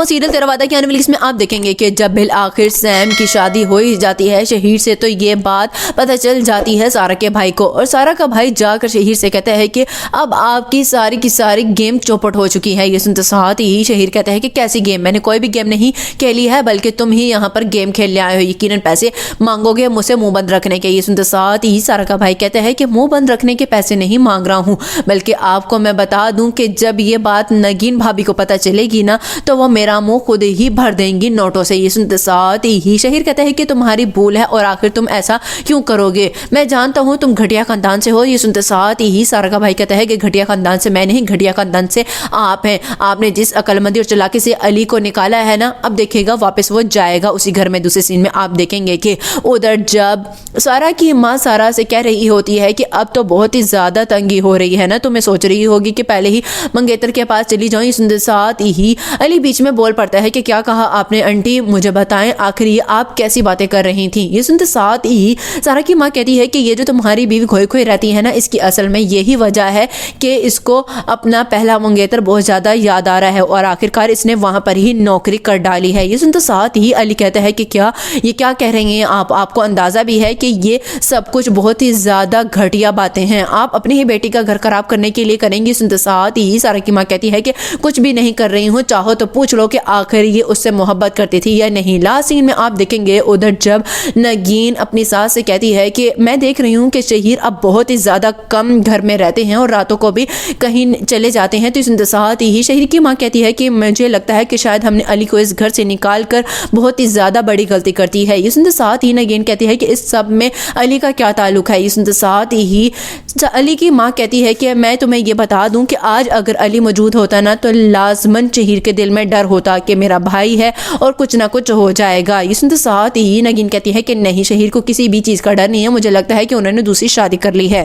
Serial तेरा वादा क्या में आप देखेंगे कि जब बिलआखिर सैम की शादी हो ही जाती है शहीर से, तो ये बात पता चल जाती है सारा के भाई को, और सारा का भाई जाकर शहीर से कहता है कि अब आपकी सारी की सारी गेम चौपट हो चुकी है। ये सुनते साथ ही शहीर कहता है कि कैसी गेम, मैंने कोई भी गेम नहीं खेली है, बल्कि तुम ही यहाँ पर गेम खेलने आए हो, यकीनन पैसे मांगोगे मुझसे मुंह बंद रखने के। ये सुनते साथ ही सारा का भाई कहता है कि मुंह बंद रखने के पैसे नहीं मांग रहा हूँ, बल्कि आपको मैं बता दूं कि जब ये बात नगीन भाभी को पता चलेगी ना, तो वो मेरा मुंह खुद ही भर देंगी नोटों से। ये सुनते साथ ही शहीर कहता है कि तुम्हारी भूल है और आखिर तुम ऐसा क्यों करोगे, मैं जानता हूं तुम घटिया खानदान से हो। ये सुनते साथ ही सारा का भाई कहता है कि घटिया खानदान से मैं नहीं, घटिया खानदान से आप हैं। आपने जिस अकलमंदी और चालाकी से अली को निकाला है ना, अब देखेगा वापस वो जाएगा उसी घर में। दूसरे सीन में आप देखेंगे कि उधर जब सारा की माँ सारा से कह रही होती है कि अब तो बहुत ही ज्यादा तंगी हो रही है ना, तो मैं सोच रही होगी कि पहले ही मंगेतर के पास चली जाऊं। सुनते साथ ही अली बीच में बोल पड़ता है कि क्या कहा आपने आंटी, मुझे बताएं आखिर ये आप कैसी बातें कर रही थी। ये सुनते साथ ही सारा की माँ कहती है कि ये जो तुम्हारी बीवी खोई खोई रहती है ना, इसकी असल में यही वजह है कि इसको अपना पहला मंगेतर बहुत ज्यादा याद आ रहा है और आखिरकार इसने वहां पर ही नौकरी कर डाली है। ये सुनते साथ ही अली कहता है कि क्या ये क्या कह रही हैं आप, आपको अंदाजा भी है कि ये सब कुछ बहुत ही ज्यादा घटिया बातें हैं, आप अपनी ही बेटी का घर खराब करने के लिए करेंगी। सुनते साथ ही सारा की माँ कहती है कि कुछ भी नहीं कर रही हूँ, चाहो तो पूछ लो कि आखिर ये उससे मोहब्बत करती थी या नहीं। लास्ट सीन में आप देखेंगे उधर जब नगीन अपनी सास से कहती है कि मैं देख रही हूँ कि शहीर अब बहुत ही ज्यादा कम घर में रहते हैं और रातों को भी कहीं चले जाते हैं, तो सुनते साथ ही शहीर की माँ कहती है कि मुझे लगता है कि शायद हमने अली को इस घर से निकाल कर बहुत ही ज्यादा बड़ी गलती करती है। ये सुनते साथ ही नगीन कहती है कि इस सब में अली का क्या ताल्लुक है। ये सुनते साथ ही अली की माँ कहती है कि मैं तुम्हें ये बता दूं कि आज अगर अली मौजूद होता ना, तो लाजमन शहीर के दिल में डर होता कि मेरा भाई है और कुछ ना कुछ हो जाएगा। ये सुनते साथ ही नगीन कहती है कि नहीं, शहीर को किसी भी चीज़ का डर नहीं है, मुझे लगता है कि उन्होंने दूसरी शादी कर ली है।